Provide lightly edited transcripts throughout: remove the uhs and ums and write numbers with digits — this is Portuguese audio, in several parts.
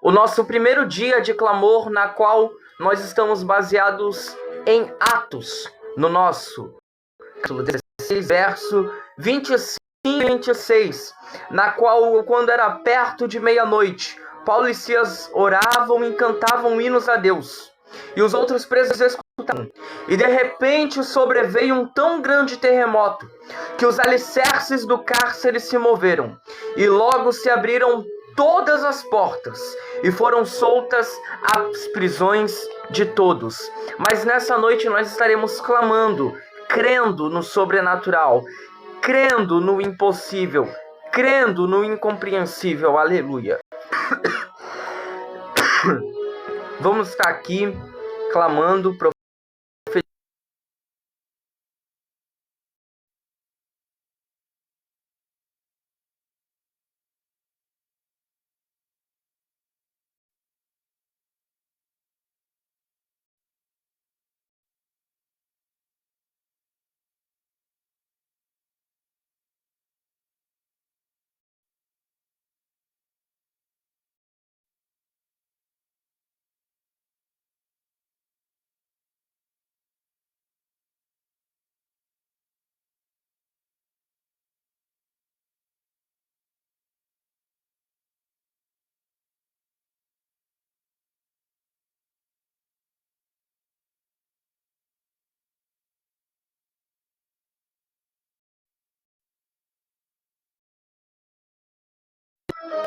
o nosso primeiro dia de clamor, na qual nós estamos baseados em Atos, no nosso capítulo 16, verso 25 e 26, na qual, quando era perto de meia-noite, Paulo e Silas oravam e cantavam hinos a Deus, e os outros presos escutavam. E de repente sobreveio um tão grande terremoto, que os alicerces do cárcere se moveram, e logo se abriram todas as portas, e foram soltas as prisões de todos. Mas nessa noite nós estaremos clamando, crendo no sobrenatural, crendo no impossível, crendo no incompreensível. Aleluia. Vamos estar aqui clamando,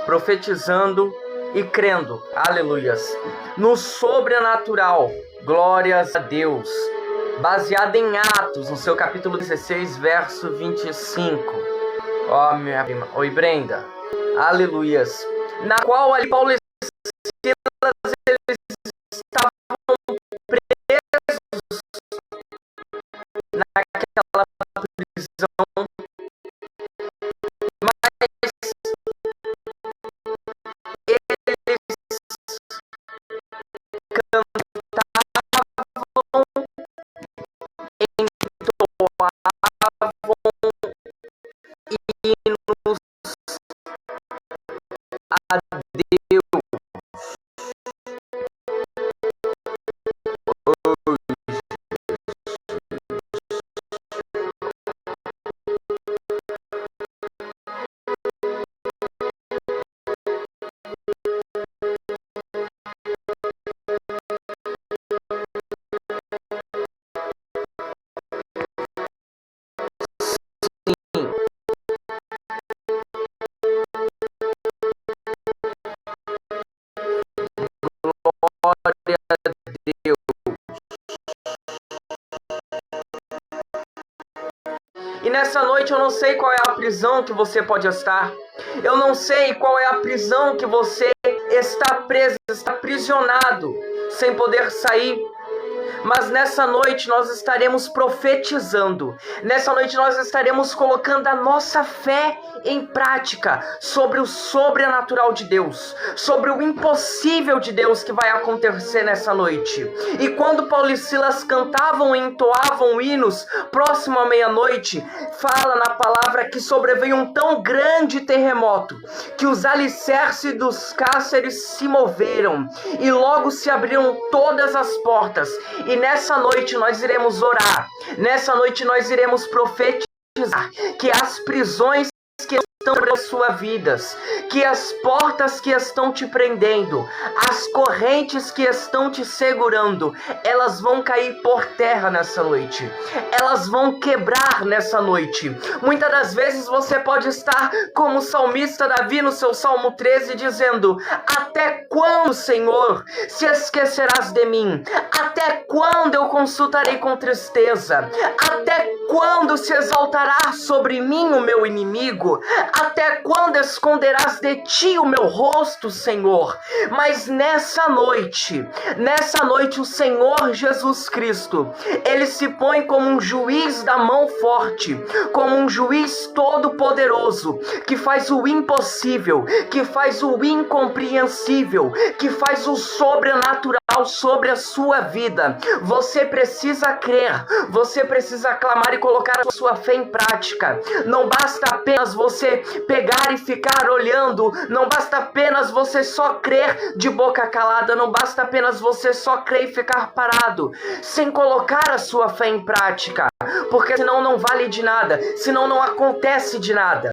profetizando e crendo, aleluias, no sobrenatural. Glórias a Deus. Baseado em Atos, no seu capítulo 16, verso 25. Ó, minha prima. Oi, Brenda. Aleluias. Na qual ali Paulo e Silas, eles estavam presos naquela prisão. E nessa noite eu não sei qual é a prisão que você pode estar. Eu não sei qual é a prisão que você está preso, está aprisionado, sem poder sair. Mas nessa noite nós estaremos profetizando. Nessa noite nós estaremos colocando a nossa fé em prática sobre o sobrenatural de Deus, sobre o impossível de Deus que vai acontecer nessa noite. E quando Paulo e Silas cantavam e entoavam hinos próximo à meia-noite, fala na palavra que sobreveio um tão grande terremoto que os alicerces dos cárceres se moveram e logo se abriram todas as portas. E nessa noite nós iremos orar, nessa noite nós iremos profetizar que as prisões que estão sobre as suas vidas, que as portas que estão te prendendo, as correntes que estão te segurando, elas vão cair por terra nessa noite, elas vão quebrar nessa noite. Muitas das vezes você pode estar como o salmista Davi no seu Salmo 13 dizendo: até quando, Senhor, se esquecerás de mim? Até quando eu consultarei com tristeza? Até quando se exaltará sobre mim o meu inimigo? Até quando esconderás de ti o meu rosto, Senhor? Mas nessa noite o Senhor Jesus Cristo, Ele se põe como um juiz da mão forte, como um juiz todo-poderoso, que faz o impossível, que faz o incompreensível, que faz o sobrenatural sobre a sua vida. Você precisa crer, você precisa clamar e colocar a sua fé em prática. Não basta apenas você pegar e ficar olhando, não basta apenas você só crer de boca calada, não basta apenas você só crer e ficar parado, sem colocar a sua fé em prática, porque senão não vale de nada, senão não acontece de nada.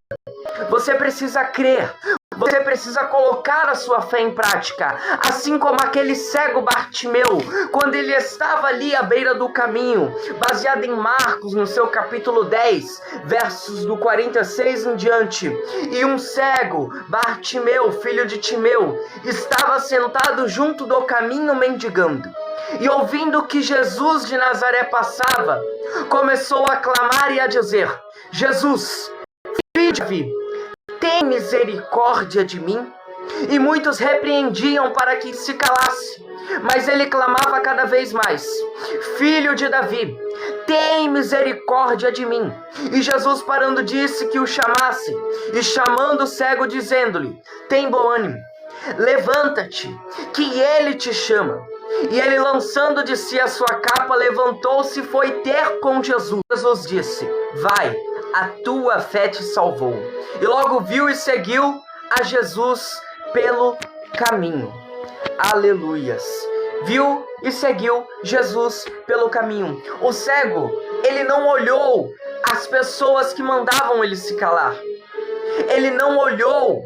Você precisa crer, você precisa colocar a sua fé em prática, assim como aquele cego Bartimeu, quando ele estava ali à beira do caminho, baseado em Marcos, no seu capítulo 10, versos do 46 em diante, e um cego, Bartimeu, filho de Timeu, estava sentado junto do caminho mendigando, e ouvindo que Jesus de Nazaré passava, começou a clamar e a dizer: Jesus, filho de Davi, tem misericórdia de mim? E muitos repreendiam para que se calasse, mas ele clamava cada vez mais: Filho de Davi, tem misericórdia de mim. E Jesus, parando, disse que o chamasse, e chamando o cego, dizendo-lhe: Tem bom ânimo, levanta-te, que ele te chama. E ele, lançando de si a sua capa, levantou-se e foi ter com Jesus. Jesus disse: Vai, a tua fé te salvou. E logo viu e seguiu a Jesus pelo caminho. Aleluias. Viu e seguiu Jesus pelo caminho. O cego, ele não olhou as pessoas que mandavam ele se calar. Ele não olhou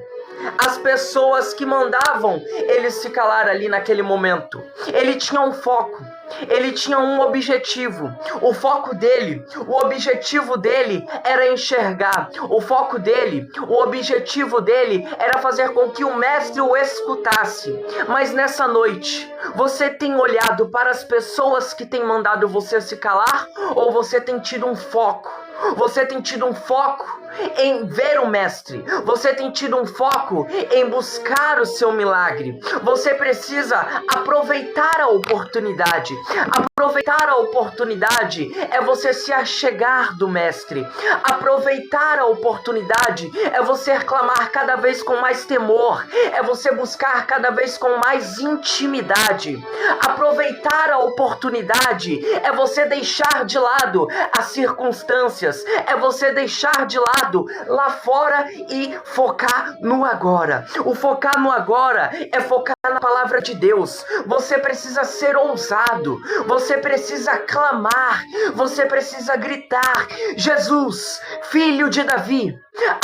as pessoas que mandavam ele se calar ali naquele momento. Ele tinha um foco, ele tinha um objetivo. O foco dele, o objetivo dele era enxergar. O foco dele, o objetivo dele era fazer com que o mestre o escutasse. Mas nessa noite, você tem olhado para as pessoas que têm mandado você se calar, ou você tem tido um foco? Você tem tido um foco em ver o mestre. Você tem tido um foco em buscar o seu milagre. Você precisa aproveitar a oportunidade. Aproveitar a oportunidade é você se achegar do mestre. Aproveitar a oportunidade é você clamar cada vez com mais temor. É você buscar cada vez com mais intimidade. Aproveitar a oportunidade é você deixar de lado as circunstâncias. É você deixar de lado lá fora e focar no agora. O focar no agora é focar na palavra de Deus. Você precisa ser ousado. Você precisa clamar. Você precisa gritar: Jesus, filho de Davi,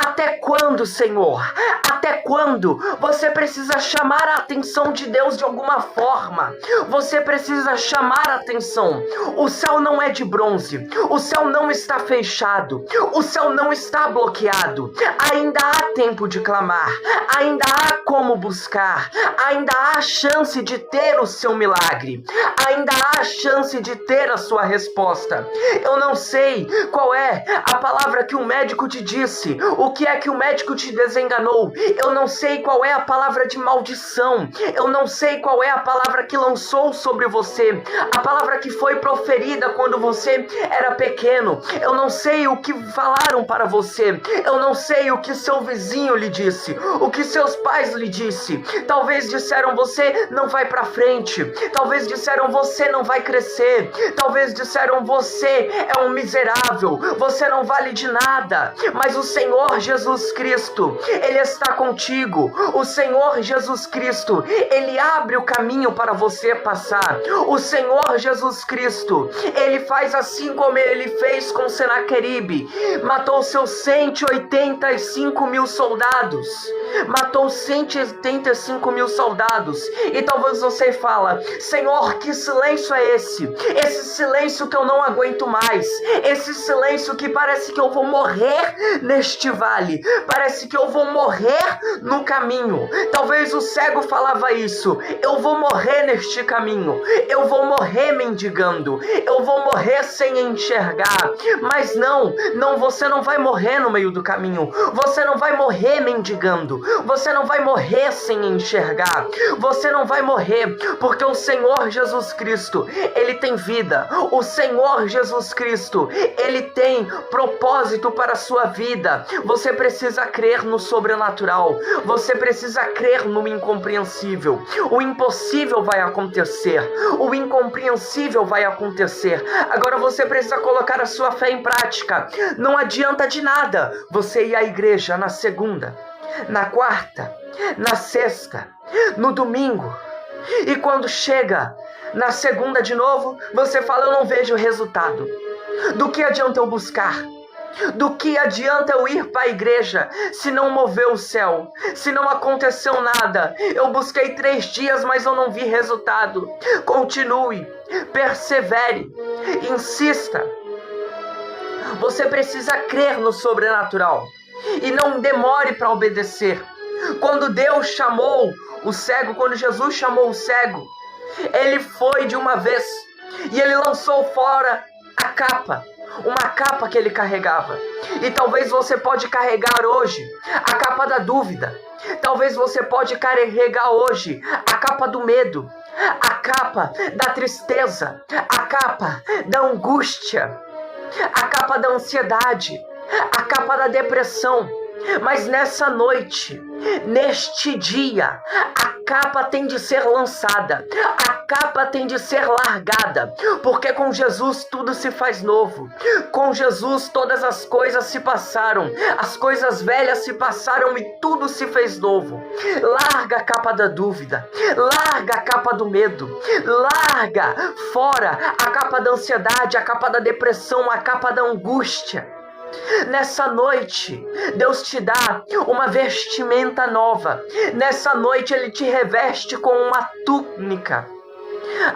até quando, Senhor? Até quando? Você precisa chamar a atenção de Deus de alguma forma. Você precisa chamar a atenção. O céu não é de bronze. O céu não está fechado. O céu não está bloqueado. Ainda há tempo de clamar. Ainda há como buscar. Ainda há chance de ter o seu milagre. Ainda há chance de ter a sua resposta. Eu não sei qual é a palavra que o médico te disse. O que é que o médico te desenganou? Eu não sei qual é a palavra de maldição. Eu não sei qual é a palavra que lançou sobre você. A palavra que foi proferida quando você era pequeno. Eu não sei o que falaram para você. Eu não sei o que seu vizinho lhe disse. O que seus pais lhe disse. Talvez disseram: você não vai para frente. Talvez disseram: você não vai crescer. Talvez disseram: você é um miserável. Você não vale de nada. Mas o Senhor Jesus Cristo, Ele está contigo. O Senhor Jesus Cristo, Ele abre o caminho para você passar. O Senhor Jesus Cristo, Ele faz assim como Ele fez com Senaqueribe. Matou seus 185 mil soldados. Matou 185 mil soldados. E talvez você fala: Senhor, que silêncio é esse? Esse silêncio que eu não aguento mais. Esse silêncio que parece que eu vou morrer neste vale. Parece que eu vou morrer no caminho. Talvez o cego falava isso: eu vou morrer neste caminho. Eu vou morrer mendigando. Eu vou morrer sem enxergar. Mas não, você não vai morrer no meio do caminho. Você não vai morrer mendigando. Você não vai morrer sem enxergar. Você não vai morrer, porque o Senhor Jesus Cristo, Ele tem vida. O Senhor Jesus Cristo, Ele tem propósito para a sua vida. você precisa crer no sobrenatural. Você precisa crer no incompreensível. O impossível vai acontecer. O incompreensível vai acontecer. Agora você precisa colocar a sua fé em prática. Não adianta de nada você ir à igreja na segunda, na quarta, na sexta, no domingo. E quando chega na segunda de novo, você fala: eu não vejo resultado. Do que adianta eu buscar? Do que adianta eu ir para a igreja se não moveu o céu? Se não aconteceu nada? Eu busquei 3 dias, mas eu não vi resultado. Continue, persevere, insista. Você precisa crer no sobrenatural e não demore para obedecer. Quando Deus chamou o cego, quando Jesus chamou o cego, ele foi de uma vez e ele lançou fora a capa, uma capa que ele carregava. E talvez você pode carregar hoje a capa da dúvida. Talvez você pode carregar hoje a capa do medo, a capa da tristeza, a capa da angústia, a capa da ansiedade, a capa da depressão. Mas nessa noite, neste dia, a capa tem de ser lançada, a capa tem de ser largada, porque com Jesus tudo se faz novo. Com Jesus todas as coisas se passaram, as coisas velhas se passaram e tudo se fez novo. Larga a capa da dúvida, larga a capa do medo, larga fora a capa da ansiedade, a capa da depressão, a capa da angústia. Nessa noite, Deus te dá uma vestimenta nova. Nessa noite, Ele te reveste com uma túnica.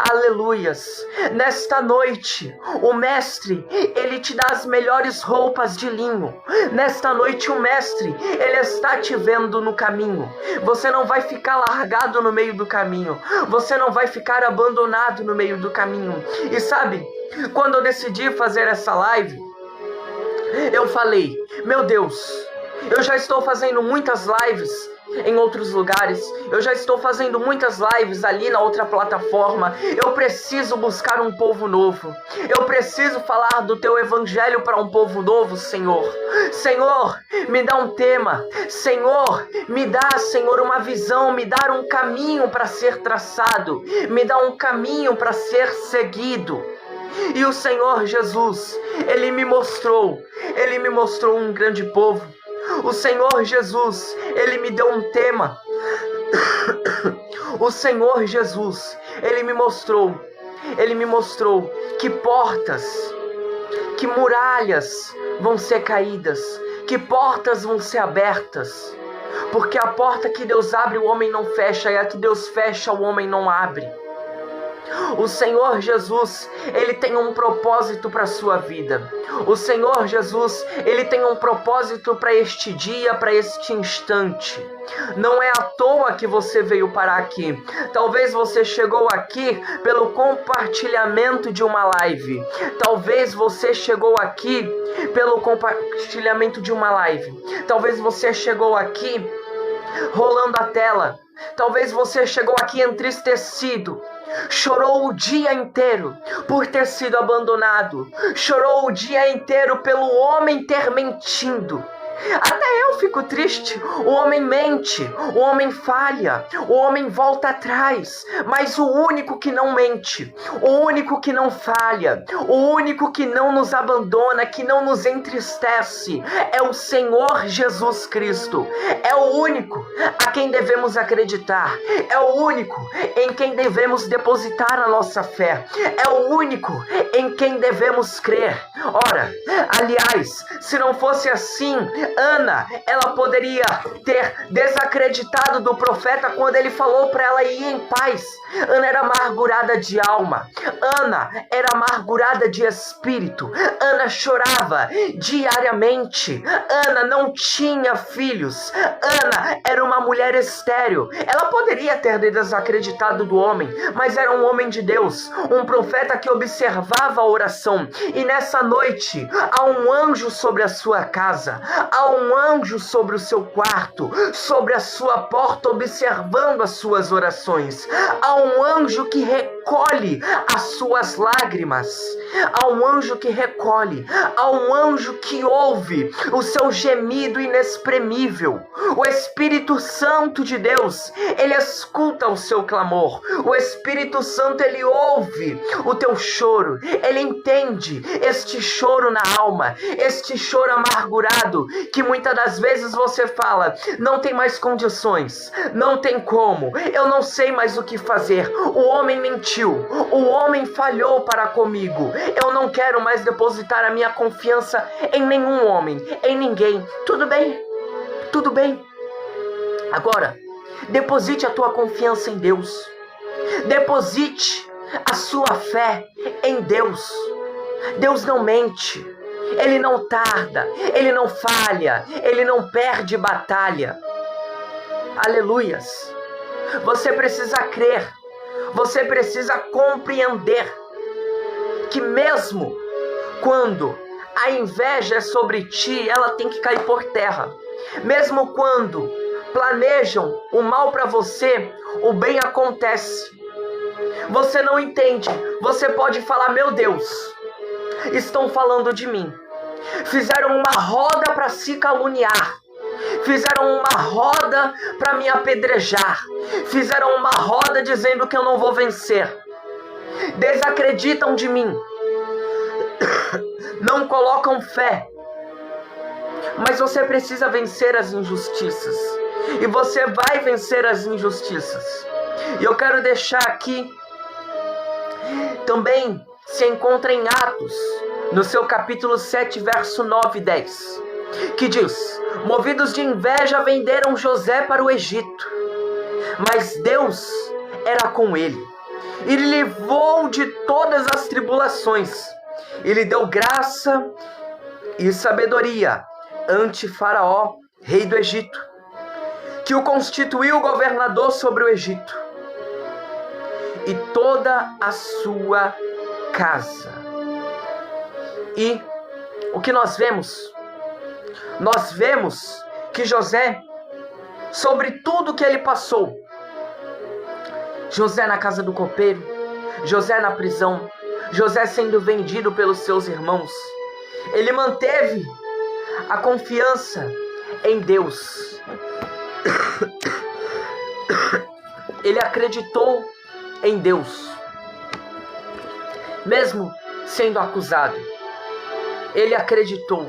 Aleluias! Nesta noite, o Mestre, Ele te dá as melhores roupas de linho. Nesta noite, o Mestre, Ele está te vendo no caminho. Você não vai ficar largado no meio do caminho. Você não vai ficar abandonado no meio do caminho. E sabe, quando eu decidi fazer essa live, eu falei: meu Deus, eu já estou fazendo muitas lives em outros lugares, eu já estou fazendo muitas lives ali na outra plataforma. Eu preciso buscar um povo novo. Eu preciso falar do teu evangelho para um povo novo, Senhor. Senhor, me dá um tema. Senhor, me dá, Senhor, uma visão, me dá um caminho para ser traçado, me dá um caminho para ser seguido. E o Senhor Jesus, Ele me mostrou um grande povo. O Senhor Jesus, Ele me deu um tema. O Senhor Jesus, Ele me mostrou que portas, que muralhas vão ser caídas, que portas vão ser abertas. Porque a porta que Deus abre, o homem não fecha, e a que Deus fecha, o homem não abre. O Senhor Jesus, Ele tem um propósito para a sua vida. O Senhor Jesus, Ele tem um propósito para este dia, para este instante. Não é à toa que você veio parar aqui. Talvez você chegou aqui pelo compartilhamento de uma live. Talvez você chegou aqui pelo compartilhamento de uma live. Talvez você chegou aqui rolando a tela. Talvez você chegou aqui entristecido. Chorou o dia inteiro por ter sido abandonado. Chorou o dia inteiro pelo homem ter mentido. Até eu fico triste. O homem mente, o homem falha, o homem volta atrás. Mas o único que não mente, o único que não falha, o único que não nos abandona, que não nos entristece, é o Senhor Jesus Cristo. É o único a quem devemos acreditar. É o único em quem devemos depositar a nossa fé. É o único em quem devemos crer. Ora, aliás, se não fosse assim, Ana, ela poderia ter desacreditado do profeta quando ele falou para ela ir em paz. Ana era amargurada de alma. Ana era amargurada de espírito. Ana chorava diariamente. Ana não tinha filhos. Ana era uma mulher estéril. Ela poderia ter desacreditado do homem, mas era um homem de Deus, um profeta que observava a oração. E nessa noite, há um anjo sobre a sua casa. Há um anjo sobre o seu quarto, sobre a sua porta, observando as suas orações. Há um anjo que recolhe as suas lágrimas, há um anjo que recolhe, há um anjo que ouve o seu gemido inexprimível. O Espírito Santo de Deus, ele escuta o seu clamor. O Espírito Santo, ele ouve o teu choro, ele entende este choro na alma, este choro amargurado, que muitas das vezes você fala, não tem mais condições, não tem como, eu não sei mais o que fazer, o homem mentiu, o homem falhou para comigo, eu não quero mais depositar a minha confiança em nenhum homem, em ninguém. Tudo bem, tudo bem. Agora, deposite a tua confiança em Deus, deposite a sua fé em Deus. Deus não mente, ele não tarda, ele não falha, ele não perde batalha. Aleluias. Você precisa crer, você precisa compreender que mesmo quando a inveja é sobre ti, ela tem que cair por terra. Mesmo quando planejam o mal para você, o bem acontece. Você não entende, você pode falar, meu Deus, estão falando de mim. Fizeram uma roda para se caluniar. Fizeram uma roda para me apedrejar. Fizeram uma roda dizendo que eu não vou vencer. Desacreditam de mim. Não colocam fé. Mas você precisa vencer as injustiças. E você vai vencer as injustiças. E eu quero deixar aqui, também se encontra em Atos, no seu capítulo 7, verso 9 e 10, que diz, movidos de inveja venderam José para o Egito, mas Deus era com ele, e lhe livrou de todas as tribulações, e lhe deu graça e sabedoria ante Faraó, rei do Egito, que o constituiu governador sobre o Egito, e toda a sua casa. E o que nós vemos? Nós vemos que José, sobre tudo que ele passou, José na casa do copeiro, José na prisão, José sendo vendido pelos seus irmãos, ele manteve a confiança em Deus. Ele acreditou em Deus, mesmo sendo acusado. Ele acreditou,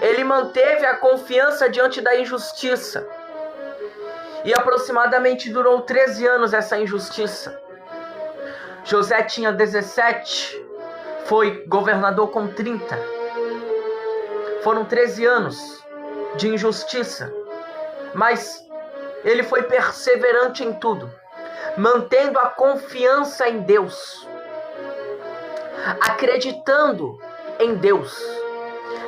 ele manteve a confiança diante da injustiça, e aproximadamente durou 13 anos essa injustiça. José tinha 17, foi governador com 30, foram 13 anos de injustiça, mas ele foi perseverante em tudo, mantendo a confiança em Deus, acreditando em Deus.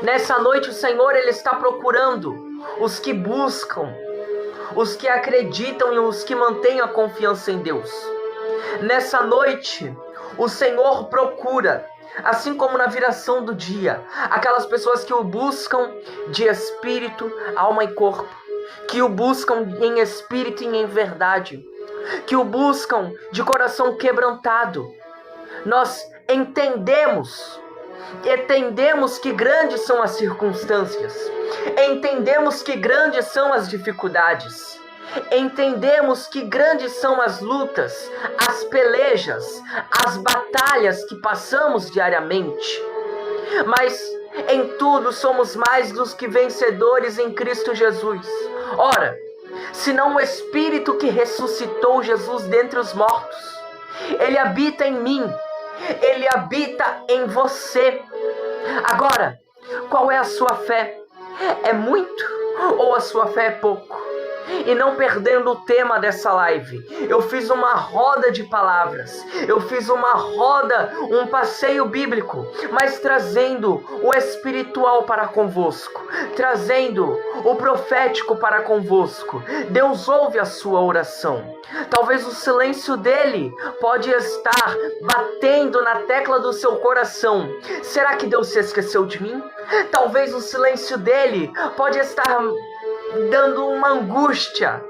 Nessa noite o Senhor, ele está procurando os que buscam, os que acreditam e os que mantêm a confiança em Deus. Nessa noite o Senhor procura, assim como na viração do dia, aquelas pessoas que o buscam de espírito, alma e corpo, que o buscam em espírito e em verdade, que o buscam de coração quebrantado. Nós entendemos que grandes são as circunstâncias, entendemos que grandes são as dificuldades, entendemos que grandes são as lutas, as pelejas, as batalhas que passamos diariamente, mas em tudo somos mais dos que vencedores em Cristo Jesus. Ora, senão o Espírito que ressuscitou Jesus dentre os mortos, ele habita em mim, ele habita em você. Agora, qual é a sua fé? É muito ou a sua fé é pouco? E não perdendo o tema dessa live, eu fiz uma roda de palavras, eu fiz uma roda, um passeio bíblico, mas trazendo o espiritual para convosco, trazendo o profético para convosco. Deus ouve a sua oração. Talvez o silêncio dele pode estar batendo na tecla do seu coração. Será que Deus se esqueceu de mim? Talvez o silêncio dele pode estar dando uma angústia,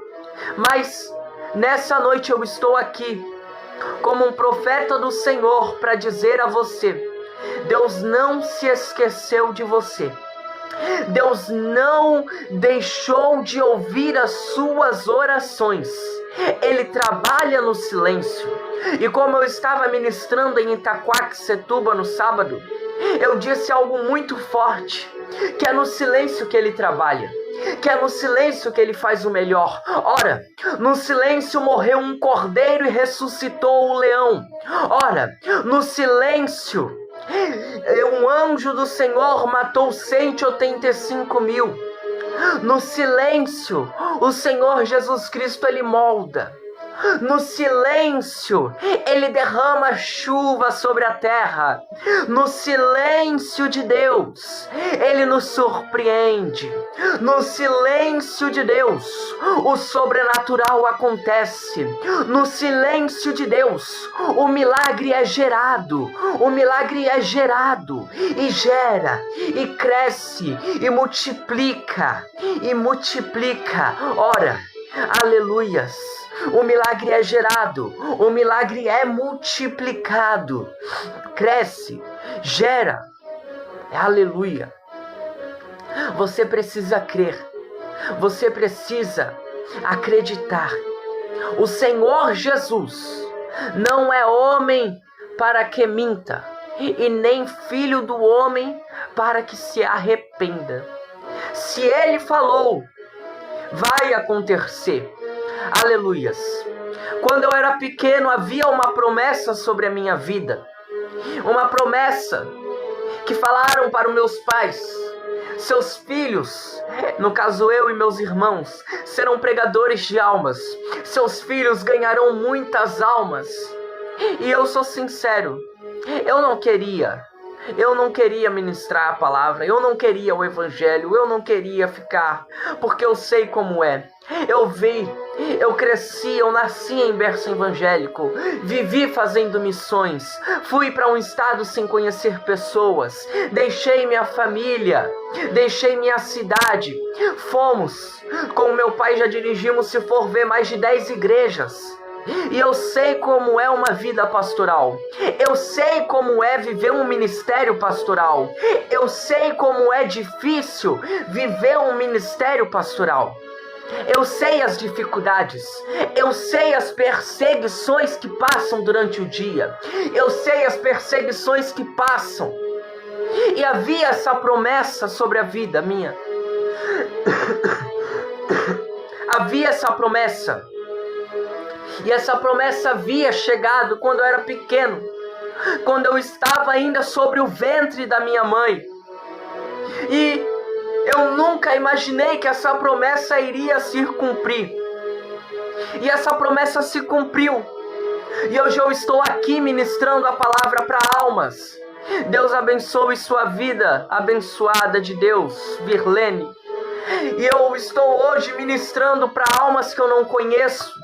mas nessa noite eu estou aqui como um profeta do Senhor para dizer a você: Deus não se esqueceu de você. Deus não deixou de ouvir as suas orações. Ele trabalha no silêncio. E como eu estava ministrando em Itaquaquecetuba no sábado, eu disse algo muito forte, que é no silêncio que Ele trabalha, que é no silêncio que Ele faz o melhor. Ora, no silêncio morreu um cordeiro e ressuscitou o leão. Ora, no silêncio um anjo do Senhor matou 185.000. No silêncio, o Senhor Jesus Cristo, Ele molda. No silêncio, Ele derrama chuva sobre a terra. No silêncio de Deus, Ele nos surpreende. No silêncio de Deus, o sobrenatural acontece. No silêncio de Deus, o milagre é gerado. O milagre é gerado e gera, e cresce, e multiplica, e multiplica. Ora, aleluias. O milagre é gerado, o milagre é multiplicado, cresce, gera, aleluia. Você precisa crer, você precisa acreditar. O Senhor Jesus não é homem para que minta, e nem filho do homem para que se arrependa. Se Ele falou, vai acontecer. Aleluias. Quando eu era pequeno, havia uma promessa sobre a minha vida. Uma promessa que falaram para os meus pais: seus filhos, no caso eu e meus irmãos, serão pregadores de almas. Seus filhos ganharão muitas almas. E eu sou sincero, eu não queria ministrar a palavra, eu não queria o evangelho, eu não queria ficar, porque eu sei como é. Eu cresci, eu nasci em berço evangélico, vivi fazendo missões, fui para um estado sem conhecer pessoas, deixei minha família, deixei minha cidade, fomos, com meu pai já dirigimos, se for ver, mais de 10 igrejas. E eu sei como é uma vida pastoral. Eu sei como é viver um ministério pastoral. Eu sei como é difícil viver um ministério pastoral. Eu sei as dificuldades. Eu sei as perseguições que passam durante o dia. Eu sei as perseguições que passam. E havia essa promessa sobre a vida minha. Havia essa promessa. E essa promessa havia chegado quando eu era pequeno, quando eu estava ainda sobre o ventre da minha mãe. E eu nunca imaginei que essa promessa iria se cumprir. E essa promessa se cumpriu. E hoje eu estou aqui ministrando a palavra para almas. Deus abençoe sua vida, abençoada de Deus, Virlene. E eu estou hoje ministrando para almas que eu não conheço.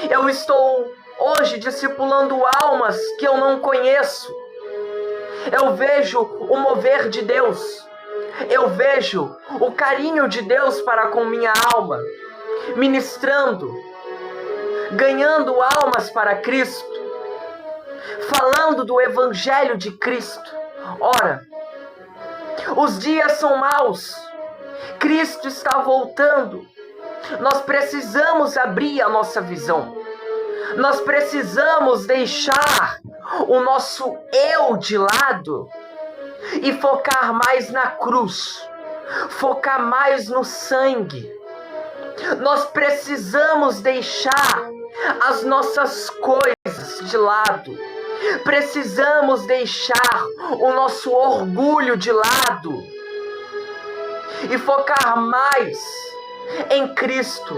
Eu estou hoje discipulando almas que eu não conheço. Eu vejo o mover de Deus. Eu vejo o carinho de Deus para com minha alma. Ministrando, ganhando almas para Cristo. Falando do Evangelho de Cristo. Ora, os dias são maus. Cristo está voltando. Nós precisamos abrir a nossa visão. Nós precisamos deixar o nosso eu de lado e focar mais na cruz, focar mais no sangue. Nós precisamos deixar as nossas coisas de lado. Precisamos deixar o nosso orgulho de lado e focar mais em Cristo,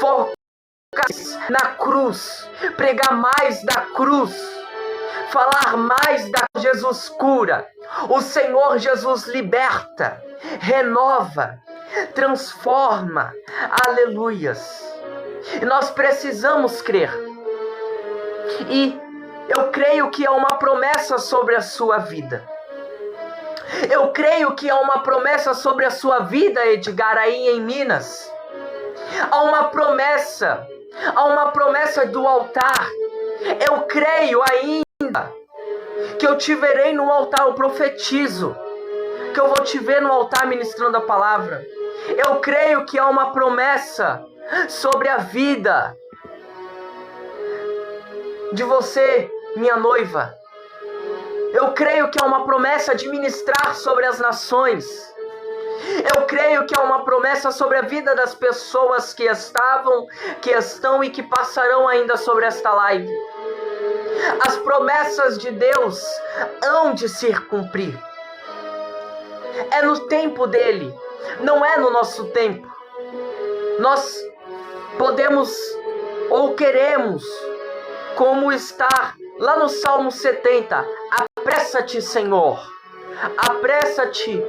focar na cruz, pregar mais da cruz, falar mais da Jesus cura, o Senhor Jesus liberta, renova, transforma, aleluias. E nós precisamos crer. E eu creio que há uma promessa sobre a sua vida. Eu creio que há uma promessa sobre a sua vida, Edgar, aí em Minas. Há uma promessa do altar. Eu creio ainda que eu te verei no altar, eu profetizo que eu vou te ver no altar ministrando a palavra. Eu creio que há uma promessa sobre a vida de você, minha noiva. Eu creio que há uma promessa de ministrar sobre as nações. Eu creio que há uma promessa sobre a vida das pessoas que estavam, que estão e que passarão ainda sobre esta live. As promessas de Deus hão de se cumprir. É no tempo dele, não é no nosso tempo. Nós podemos ou queremos, como está lá no Salmo 70, apressa-te, Senhor, apressa-te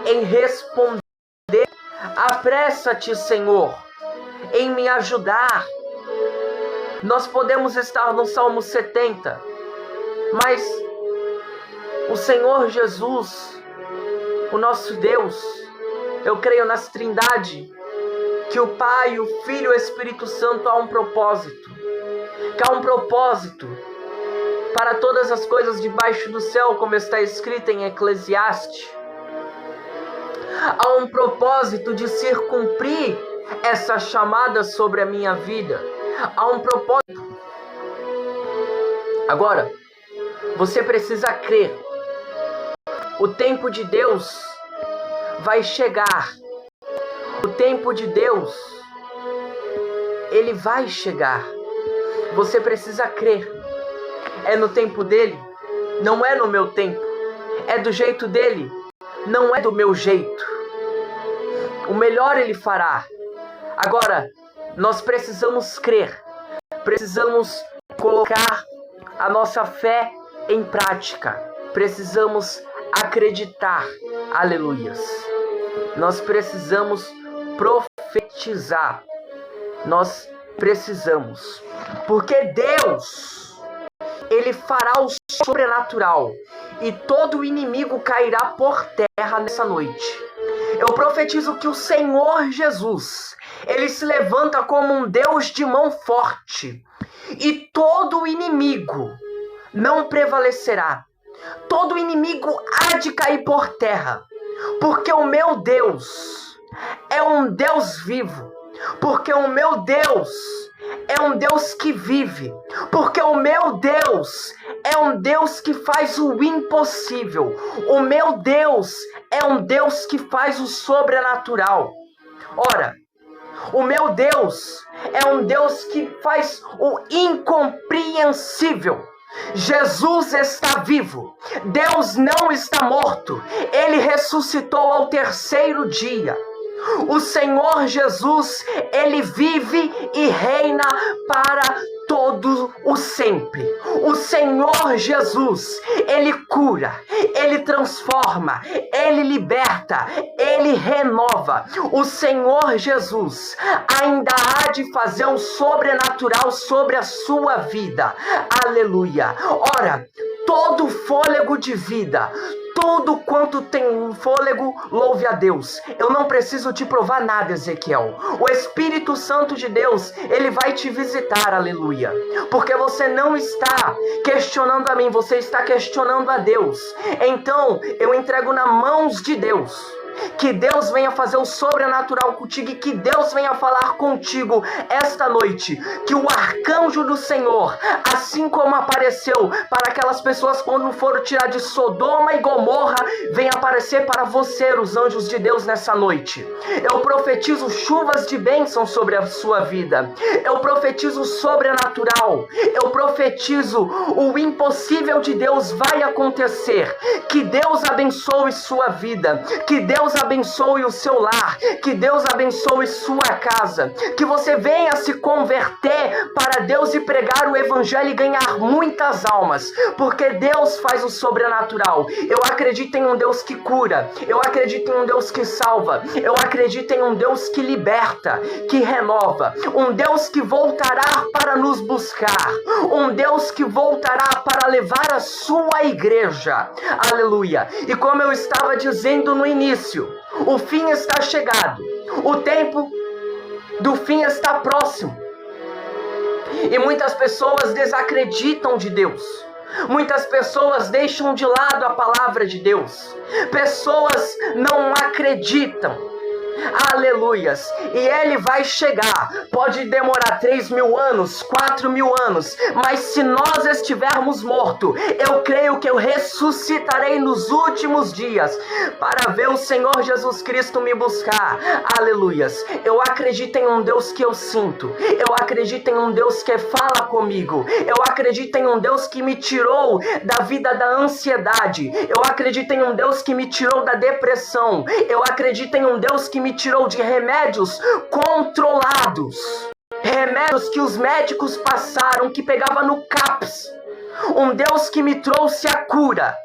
em responder, apressa-te, Senhor, em me ajudar. Nós podemos estar no Salmo 70, mas o Senhor Jesus, o nosso Deus, eu creio nas Trindade, que o Pai, o Filho e o Espírito Santo há um propósito, que há um propósito para todas as coisas debaixo do céu, como está escrito em Eclesiastes. Há um propósito de se cumprir essa chamada sobre a minha vida. Há um propósito. Agora, você precisa crer. O tempo de Deus vai chegar. O tempo de Deus, ele vai chegar. Você precisa crer. É no tempo dele, não é no meu tempo. É do jeito dele, não é do meu jeito. O melhor ele fará. Agora, nós precisamos crer. Precisamos colocar a nossa fé em prática. Precisamos acreditar. Aleluias. Nós precisamos profetizar. Nós precisamos. Porque Deus, ele fará o sobrenatural. E todo inimigo cairá por terra nessa noite. Eu profetizo que o Senhor Jesus, ele se levanta como um Deus de mão forte. E todo inimigo não prevalecerá. Todo inimigo há de cair por terra. Porque o meu Deus é um Deus vivo. Porque o meu Deus é um Deus que vive. Porque o meu Deus é um Deus que faz o impossível. O meu Deus é um Deus que faz o sobrenatural. Ora, o meu Deus é um Deus que faz o incompreensível. Jesus está vivo. Deus não está morto. Ele ressuscitou ao terceiro dia. O Senhor Jesus, ele vive e reina para todo o sempre. O Senhor Jesus, ele cura, ele transforma, ele liberta, ele renova. O Senhor Jesus ainda há de fazer um sobrenatural sobre a sua vida. Aleluia. Ora, todo fôlego de vida, tudo quanto tem um fôlego, louve a Deus. Eu não preciso te provar nada, Ezequiel. O Espírito Santo de Deus, ele vai te visitar, aleluia. Porque você não está questionando a mim, você está questionando a Deus. Então, eu entrego nas mãos de Deus. Que Deus venha fazer o sobrenatural contigo e que Deus venha falar contigo esta noite. Que o arcanjo do Senhor, assim como apareceu para aquelas pessoas quando foram tirar de Sodoma e Gomorra, venha aparecer para você, os anjos de Deus, nessa noite. Eu profetizo chuvas de bênção sobre a sua vida. Eu profetizo o sobrenatural. Eu profetizo o impossível de Deus vai acontecer. Que Deus abençoe sua vida. Que Deus abençoe o seu lar, que Deus abençoe sua casa, que você venha se converter para Deus e pregar o evangelho e ganhar muitas almas, porque Deus faz o sobrenatural. Eu acredito em um Deus que cura, eu acredito em um Deus que salva, eu acredito em um Deus que liberta, que renova, um Deus que voltará para nos buscar, um Deus que voltará para levar a sua igreja. Aleluia. E como eu estava dizendo no início, o fim está chegado. O tempo do fim está próximo. E muitas pessoas desacreditam de Deus. Muitas pessoas deixam de lado a palavra de Deus. Pessoas não acreditam. Aleluias. E ele vai chegar. Pode demorar 3.000 anos, 4.000 anos, mas se nós estivermos mortos, eu creio que eu ressuscitarei nos últimos dias para ver o Senhor Jesus Cristo me buscar. Aleluias. Eu acredito em um Deus que eu sinto. Eu acredito em um Deus que fala comigo. Eu acredito em um Deus que me tirou da vida da ansiedade. Eu acredito em um Deus que me tirou da depressão. Eu acredito em um Deus que me tirou de remédios controlados. Remédios que os médicos passaram, que pegava no CAPS. Um Deus que me trouxe a cura.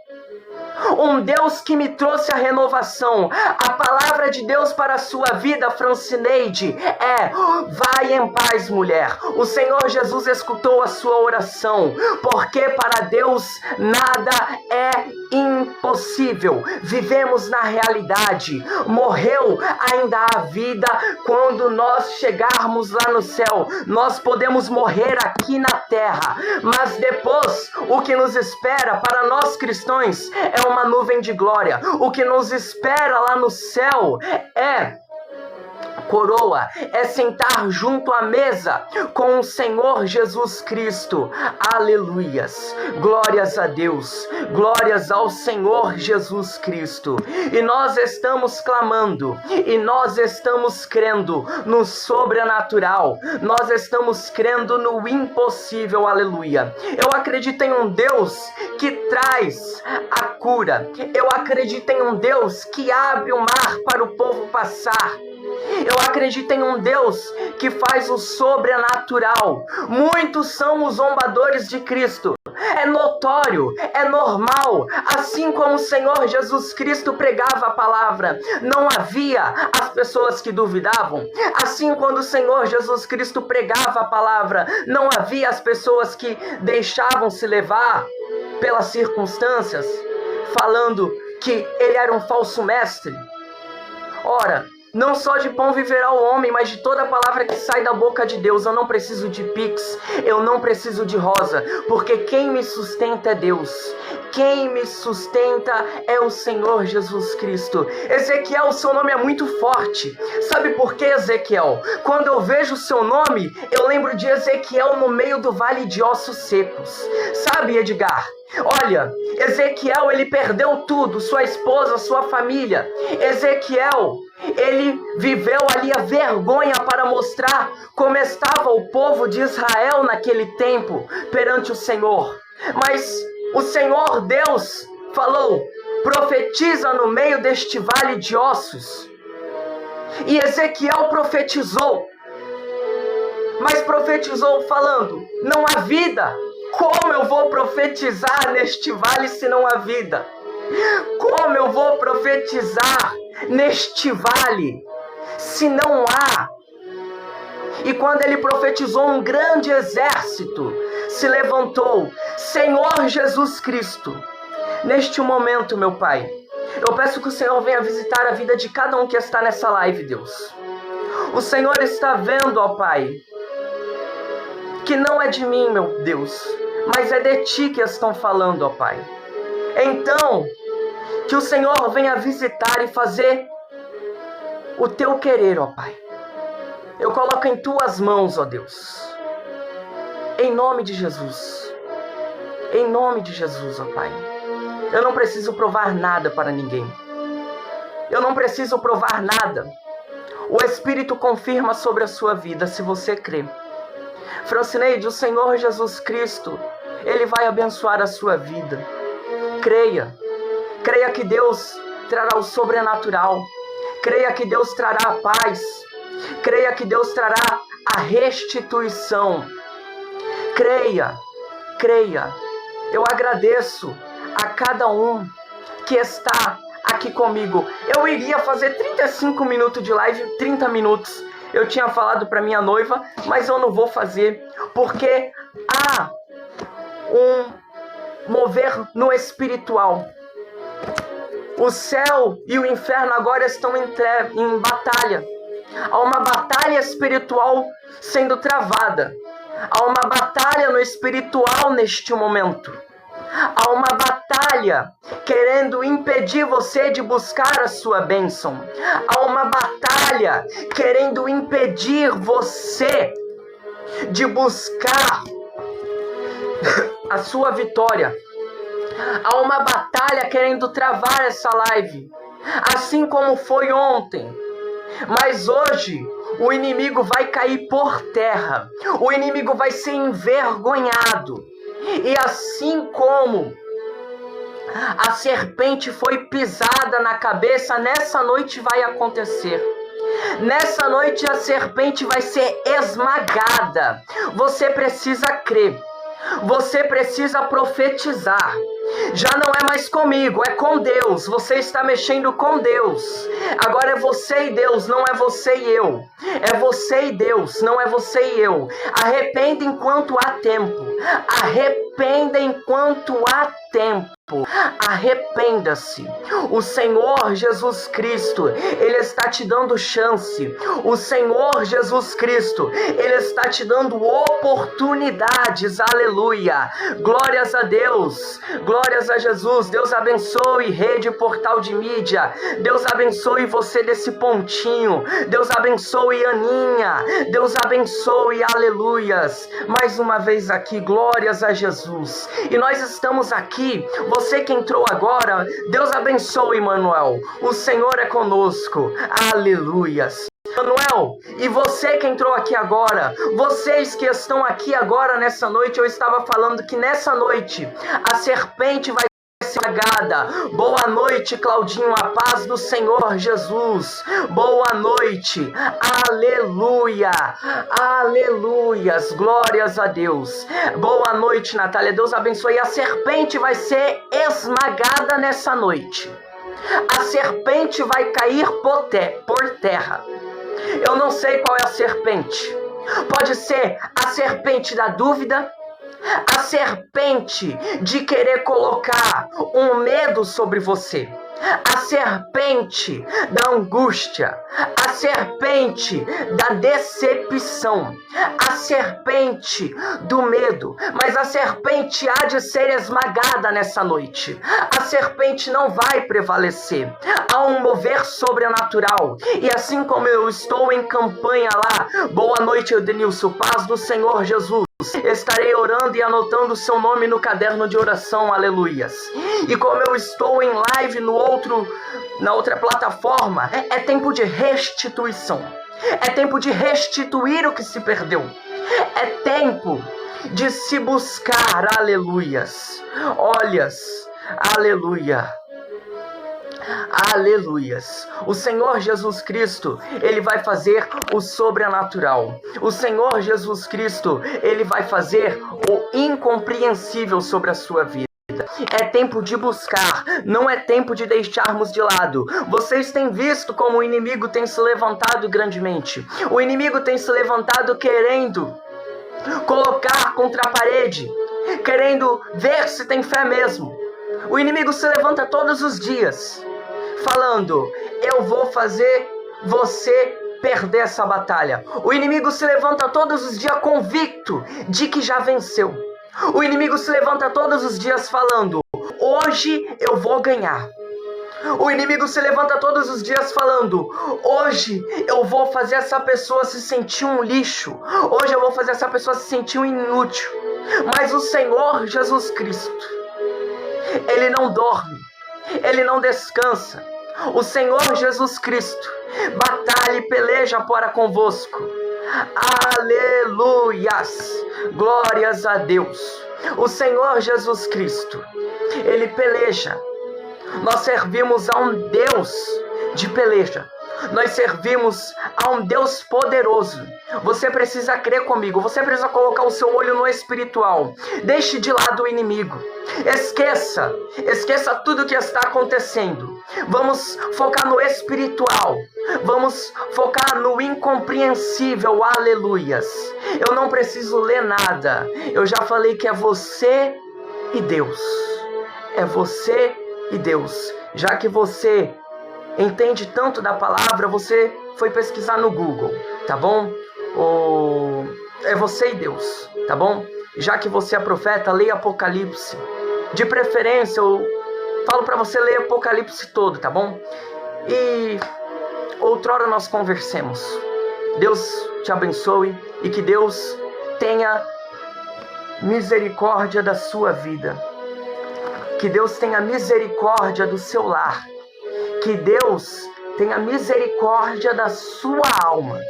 Um Deus que me trouxe a renovação. A palavra de Deus para a sua vida, Francineide, é: vai em paz, mulher. O Senhor Jesus escutou a sua oração, porque para Deus nada é impossível. Vivemos na realidade. Morreu, ainda há vida. Quando nós chegarmos lá no céu, nós podemos morrer aqui na terra, mas depois o que nos espera para nós cristãos é uma nuvem de glória. O que nos espera lá no céu é coroa, é sentar junto à mesa com o Senhor Jesus Cristo. Aleluias, glórias a Deus, glórias ao Senhor Jesus Cristo. E nós estamos clamando, e nós estamos crendo no sobrenatural, nós estamos crendo no impossível. Aleluia. Eu acredito em um Deus que traz a cura. Eu acredito em um Deus que abre o mar para o povo passar. Eu acredito em um Deus que faz o sobrenatural. Muitos são os zombadores de Cristo. É notório, é normal. Assim como o Senhor Jesus Cristo pregava a palavra, não havia as pessoas que duvidavam. Assim, quando o Senhor Jesus Cristo pregava a palavra, não havia as pessoas que deixavam se levar pelas circunstâncias, falando que ele era um falso mestre. Ora, não só de pão viverá o homem, mas de toda a palavra que sai da boca de Deus. Eu não preciso de pix, eu não preciso de rosa, porque quem me sustenta é Deus. Quem me sustenta é o Senhor Jesus Cristo. Ezequiel, seu nome é muito forte. Sabe por quê, Ezequiel? Quando eu vejo o seu nome, eu lembro de Ezequiel no meio do vale de ossos secos. Sabe, Edgar? Olha, Ezequiel, ele perdeu tudo, sua esposa, sua família. Ezequiel, ele viveu ali a vergonha para mostrar como estava o povo de Israel naquele tempo perante o Senhor. Mas o Senhor Deus falou: profetiza no meio deste vale de ossos. E Ezequiel profetizou, mas profetizou falando: não há vida. Como eu vou profetizar neste vale se não há vida? Como eu vou profetizar neste vale se não há? E quando ele profetizou, um grande exército se levantou. Senhor Jesus Cristo, neste momento, meu Pai, eu peço que o Senhor venha visitar a vida de cada um que está nessa live, Deus. O Senhor está vendo, ó Pai, que não é de mim, meu Deus, mas é de Ti que estão falando, ó Pai. Então, que o Senhor venha visitar e fazer o Teu querer, ó Pai. Eu coloco em Tuas mãos, ó Deus. Em nome de Jesus. Em nome de Jesus, ó Pai. Eu não preciso provar nada para ninguém. Eu não preciso provar nada. O Espírito confirma sobre a sua vida, se você crê. Francineide, o Senhor Jesus Cristo, Ele vai abençoar a sua vida. Creia. Creia que Deus trará o sobrenatural. Creia que Deus trará a paz. Creia que Deus trará a restituição. Creia. Creia. Eu agradeço a cada um que está aqui comigo. Eu iria fazer 35 minutos de live, 30 minutos. Eu tinha falado para minha noiva, mas eu não vou fazer, porque há um mover no espiritual. O céu e o inferno agora estão em batalha. Há uma batalha espiritual sendo travada. Há uma batalha no espiritual neste momento. Há uma batalha querendo impedir você de buscar a sua bênção. Há uma batalha querendo impedir você de buscar a sua vitória. Há uma batalha querendo travar essa live, assim como foi ontem. Mas hoje o inimigo vai cair por terra. O inimigo vai ser envergonhado. E assim como a serpente foi pisada na cabeça, nessa noite vai acontecer. Nessa noite a serpente vai ser esmagada. Você precisa crer. Você precisa profetizar. Já não é mais comigo, é com Deus. Você está mexendo com Deus. Agora é você e Deus, não é você e eu. É você e Deus, não é você e eu. Arrependa enquanto há tempo. Arrependa enquanto há tempo. Arrependa-se. O Senhor Jesus Cristo, Ele está te dando chance. O Senhor Jesus Cristo, Ele está te dando oportunidades. Aleluia. Glórias a Deus. Glórias a Jesus. Deus abençoe Rede Portal de Mídia. Deus abençoe você desse pontinho. Deus abençoe Aninha. Deus abençoe. Aleluias. Mais uma vez aqui, glórias a Jesus. E nós estamos aqui. Você que entrou agora, Deus abençoe, Manuel. O Senhor é conosco. Aleluias. Manuel, e você que entrou aqui agora, vocês que estão aqui agora nessa noite, eu estava falando que nessa noite a serpente vai ser esmagada. Boa noite, Claudinho, a paz do Senhor Jesus. Boa noite. Aleluia. Aleluias. Glórias a Deus. Boa noite, Natália. Deus abençoe. A serpente vai ser esmagada nessa noite. A serpente vai cair por terra. Eu não sei qual é a serpente. Pode ser a serpente da dúvida, a serpente de querer colocar um medo sobre você, a serpente da angústia, a serpente da decepção, a serpente do medo. Mas a serpente há de ser esmagada nessa noite. A serpente não vai prevalecer. Há um mover sobrenatural. E assim como eu estou em campanha lá, boa noite, Edenilson, paz do Senhor Jesus. Estarei orando e anotando o seu nome no caderno de oração, aleluias. E como eu estou em live na outra plataforma, é tempo de restituição. É tempo de restituir o que se perdeu. É tempo de se buscar, aleluias. Olhas, aleluia. Aleluias. O Senhor Jesus Cristo, Ele vai fazer o sobrenatural. O Senhor Jesus Cristo, Ele vai fazer o incompreensível sobre a sua vida. É tempo de buscar, não é tempo de deixarmos de lado. Vocês têm visto como o inimigo tem se levantado grandemente. O inimigo tem se levantado querendo colocar contra a parede, querendo ver se tem fé mesmo. O inimigo se levanta todos os dias, falando, eu vou fazer você perder essa batalha. O inimigo se levanta todos os dias convicto de que já venceu. O inimigo se levanta todos os dias falando, hoje eu vou ganhar. O inimigo se levanta todos os dias falando, hoje eu vou fazer essa pessoa se sentir um lixo. Hoje eu vou fazer essa pessoa se sentir um inútil. Mas o Senhor Jesus Cristo, Ele não dorme, Ele não descansa. O Senhor Jesus Cristo batalha e peleja para convosco. Aleluias, glórias a Deus. O Senhor Jesus Cristo, Ele peleja. Nós servimos a um Deus de peleja. Nós servimos a um Deus poderoso. Você precisa crer comigo. Você precisa colocar o seu olho no espiritual. Deixe de lado o inimigo. Esqueça tudo que está acontecendo. Vamos focar no espiritual. Vamos focar no incompreensível. Aleluias. Eu não preciso ler nada. Eu já falei que é você e Deus. É você e Deus. Já que você entende tanto da palavra, você foi pesquisar no Google, tá bom? é você e Deus, tá bom? Já que você é profeta, leia Apocalipse. De preferência, eu falo para você ler Apocalipse todo, tá bom? E outrora nós conversemos. Deus te abençoe e que Deus tenha misericórdia da sua vida. Que Deus tenha misericórdia do seu lar. Que Deus tenha misericórdia da sua alma.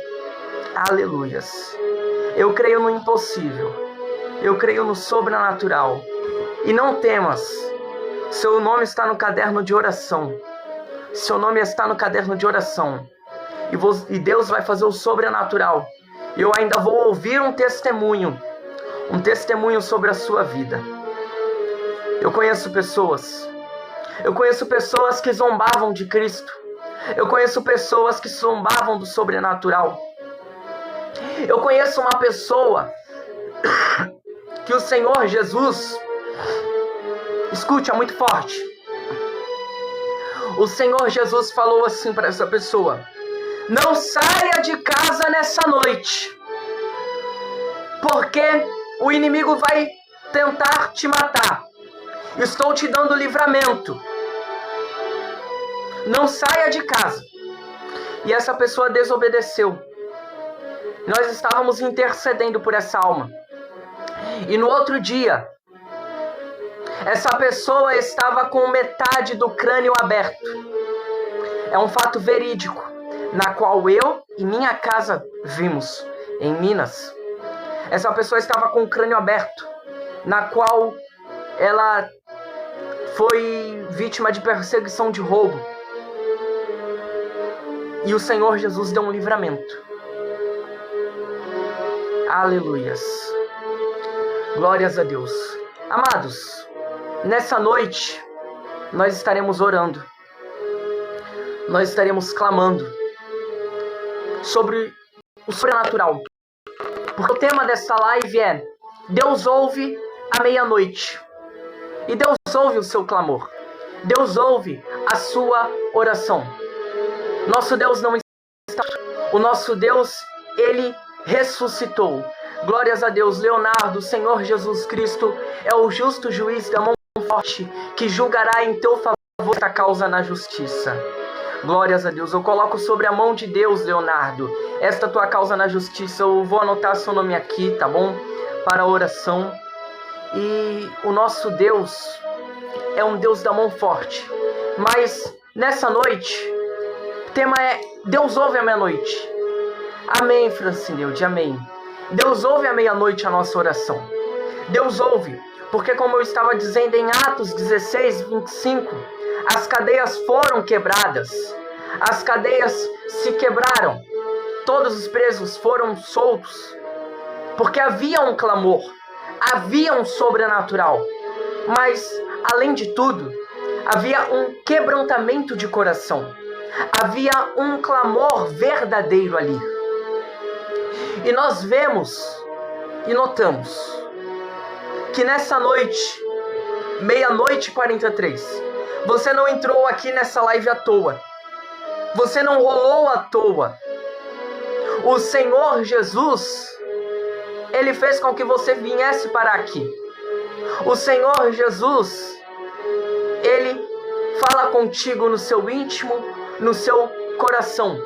Aleluias. Eu creio no impossível. Eu creio no sobrenatural. E não temas. Seu nome está no caderno de oração. Seu nome está no caderno de oração. E Deus vai fazer o sobrenatural. Eu ainda vou ouvir um testemunho sobre a sua vida. Eu conheço pessoas que zombavam de Cristo. Eu conheço pessoas que zombavam do sobrenatural. Eu conheço uma pessoa que o Senhor Jesus, escute, é muito forte. O Senhor Jesus falou assim para essa pessoa: não saia de casa nessa noite, porque o inimigo vai tentar te matar. Estou te dando livramento. Não saia de casa. E essa pessoa desobedeceu. Nós estávamos intercedendo por essa alma. E no outro dia, essa pessoa estava com metade do crânio aberto. É um fato verídico, na qual eu e minha casa vimos, em Minas. Essa pessoa estava com o crânio aberto, na qual ela foi vítima de perseguição de roubo. E o Senhor Jesus deu um livramento. Aleluias. Glórias a Deus. Amados, nessa noite, nós estaremos orando. Nós estaremos clamando sobre o sobrenatural. Porque o tema dessa live é: Deus ouve à meia-noite. E Deus ouve o seu clamor. Deus ouve a sua oração. Nosso Deus não está... O nosso Deus, Ele ressuscitou. Glórias a Deus. Leonardo, o Senhor Jesus Cristo é o justo juiz da mão forte, que julgará em teu favor esta causa na justiça. Glórias a Deus. Eu coloco sobre a mão de Deus, Leonardo, esta tua causa na justiça. Eu vou anotar seu nome aqui, tá bom? Para a oração. E o nosso Deus é um Deus da mão forte. Mas nessa noite, o tema é: Deus ouve à meia-noite. Amém, Francineude, amém. Deus ouve à meia-noite a nossa oração. Deus ouve, porque como eu estava dizendo em Atos 16, 25, as cadeias foram quebradas. As cadeias se quebraram. Todos os presos foram soltos. Porque havia um clamor. Havia um sobrenatural. Mas, além de tudo, havia um quebrantamento de coração. Havia um clamor verdadeiro ali. E nós vemos e notamos que nessa noite, meia-noite e 43, você não entrou aqui nessa live à toa. Você não rolou à toa. O Senhor Jesus, Ele fez com que você viesse para aqui. O Senhor Jesus, Ele fala contigo no seu íntimo, no seu coração.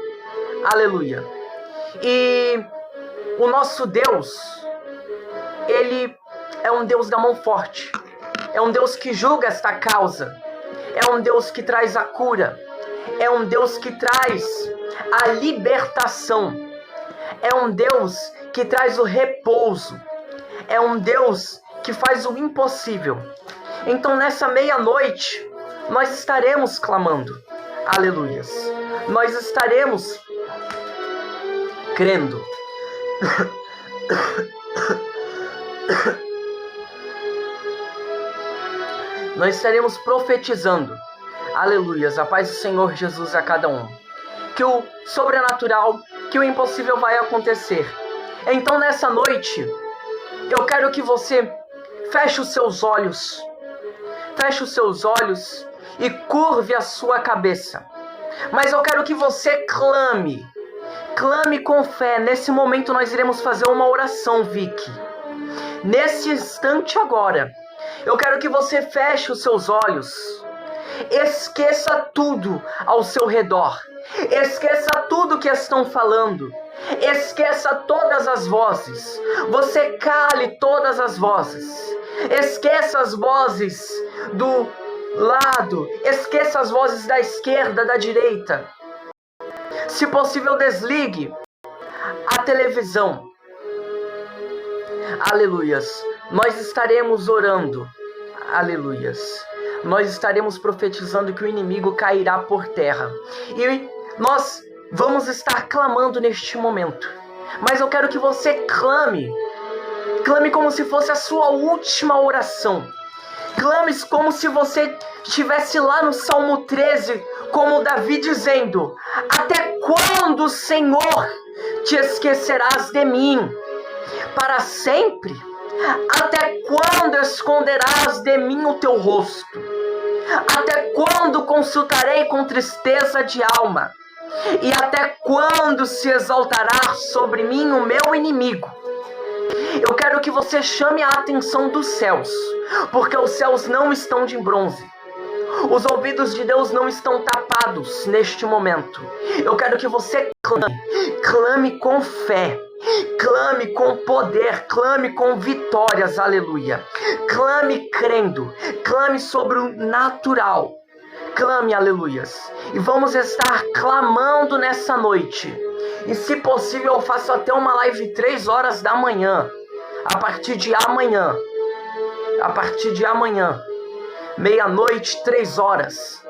Aleluia. E o nosso Deus, Ele é um Deus da mão forte. É um Deus que julga esta causa. É um Deus que traz a cura. É um Deus que traz a libertação. É um Deus que traz o repouso. É um Deus que faz o impossível. Então nessa meia-noite, nós estaremos clamando. Aleluias. Nós estaremos crendo. Nós estaremos profetizando. Aleluias. A paz do Senhor Jesus a cada um. Que o sobrenatural, que o impossível vai acontecer. Então nessa noite, eu quero que você feche os seus olhos. Feche os seus olhos e curve a sua cabeça. Mas eu quero que você clame. clame com fé. Nesse momento nós iremos fazer uma oração, Vicky. Nesse instante agora, eu quero que você feche os seus olhos. Esqueça tudo ao seu redor. Esqueça tudo que estão falando. Esqueça todas as vozes. Você cale todas as vozes. Esqueça as vozes do lado. Esqueça as vozes da esquerda, da direita. Se possível, desligue a televisão. Aleluias. Nós estaremos orando. Aleluias. Nós estaremos profetizando que o inimigo cairá por terra. E nós vamos estar clamando neste momento. Mas eu quero que você clame. Clame como se fosse a sua última oração. Clame como se você estivesse lá no Salmo 13, como Davi dizendo: até quando, Senhor, te esquecerás de mim? Para sempre? Até quando esconderás de mim o teu rosto? Até quando consultarei com tristeza de alma? E até quando se exaltará sobre mim o meu inimigo? Eu quero que você chame a atenção dos céus, porque os céus não estão de bronze. Os ouvidos de Deus não estão tapados neste momento. Eu quero que você clame com fé, clame com poder, clame com vitórias, aleluia. Clame crendo, clame sobre o natural. Clame, aleluias. E vamos estar clamando nessa noite. E se possível eu faço até uma live 3 horas da manhã. A partir de amanhã. Meia-noite, 3 horas.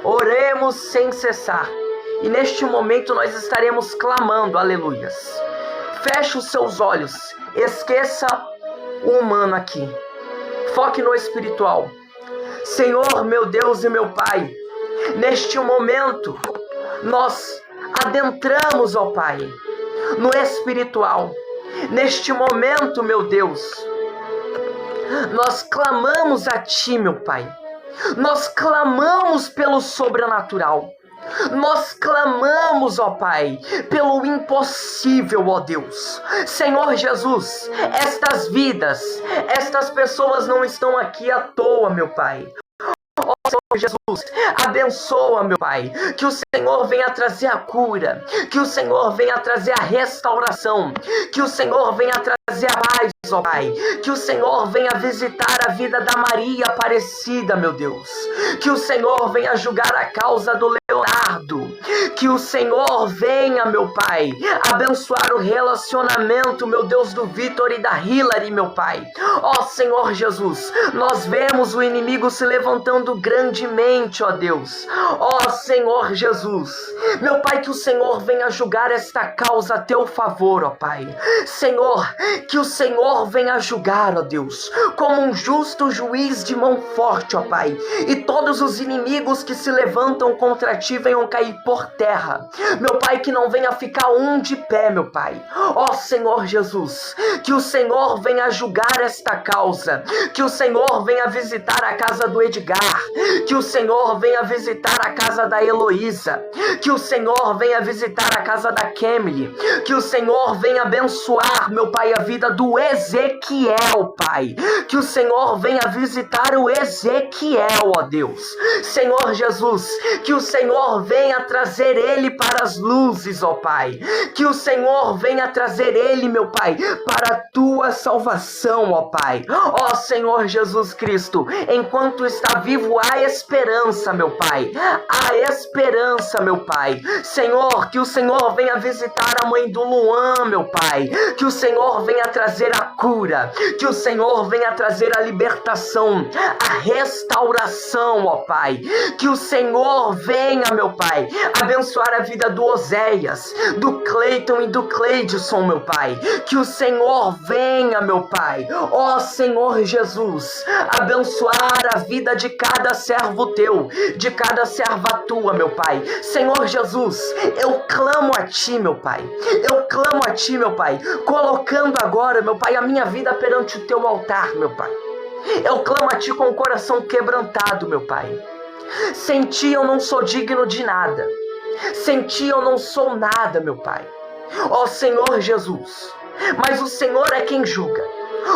Oremos sem cessar. E neste momento nós estaremos clamando, aleluias. Feche os seus olhos. Esqueça o humano aqui. Foque no espiritual. Senhor, meu Deus e meu Pai, neste momento nós adentramos, ó Pai, no espiritual. Neste momento, meu Deus, nós clamamos a Ti, meu Pai. Nós clamamos pelo sobrenatural. Nós clamamos, ó Pai, pelo impossível, ó Deus. Senhor Jesus, estas vidas, estas pessoas não estão aqui à toa, meu Pai. Ó Senhor Jesus, abençoa, meu Pai, que o Senhor venha trazer a cura, que o Senhor venha trazer a restauração, que o Senhor venha trazer a paz, ó Pai, que o Senhor venha visitar a vida da Maria Aparecida, meu Deus, que o Senhor venha julgar a causa do Leonardo, que o Senhor venha, meu Pai, abençoar o relacionamento, meu Deus, do Vitor e da Hilary, meu Pai. Ó Senhor Jesus, nós vemos o inimigo se levantando grandemente, ó Deus. Ó Senhor Jesus, meu Pai, que o Senhor venha julgar esta causa a teu favor, ó Pai. Senhor, que o Senhor venha julgar, ó Deus, como um justo juiz de mão forte, ó Pai, e todos os inimigos que se levantam contra ti venham cair por terra. Meu Pai, que não venha ficar um de pé, meu Pai. Ó Senhor Jesus, que o Senhor venha julgar esta causa, que o Senhor venha visitar a casa do Edgar, que o Senhor venha visitar a casa da Heloísa, que o Senhor venha visitar a casa da Kemily, que o Senhor venha abençoar, meu Pai, a vida do Ezequiel, Pai, que o Senhor venha visitar o Ezequiel, ó Deus. Senhor Jesus, que o Senhor venha trazer ele para as luzes, ó Pai, que o Senhor venha trazer ele, meu Pai, para a tua salvação, ó Pai. Ó Senhor Jesus Cristo, enquanto está vivo há esperança, meu Pai, há esperança, meu Pai. Senhor, que o Senhor venha visitar a mãe do Luan, meu Pai, que o Senhor venha trazer a cura, que o Senhor venha trazer a libertação, a restauração, ó Pai, que o Senhor venha, meu Pai, abençoar a vida do Oséias, do Cleiton e do Cleidson, meu Pai, que o Senhor venha, meu Pai, ó Senhor Jesus, abençoar a vida de cada servo teu, de cada serva tua, meu Pai. Senhor Jesus, eu clamo a ti, meu Pai, eu clamo a ti, meu Pai, colocando agora, meu Pai, a minha vida perante o teu altar, meu Pai. Eu clamo a ti com o coração quebrantado, meu Pai. Sem ti eu não sou digno de nada. Sem ti eu não sou nada, meu Pai. Ó Senhor Jesus, mas o Senhor é quem julga.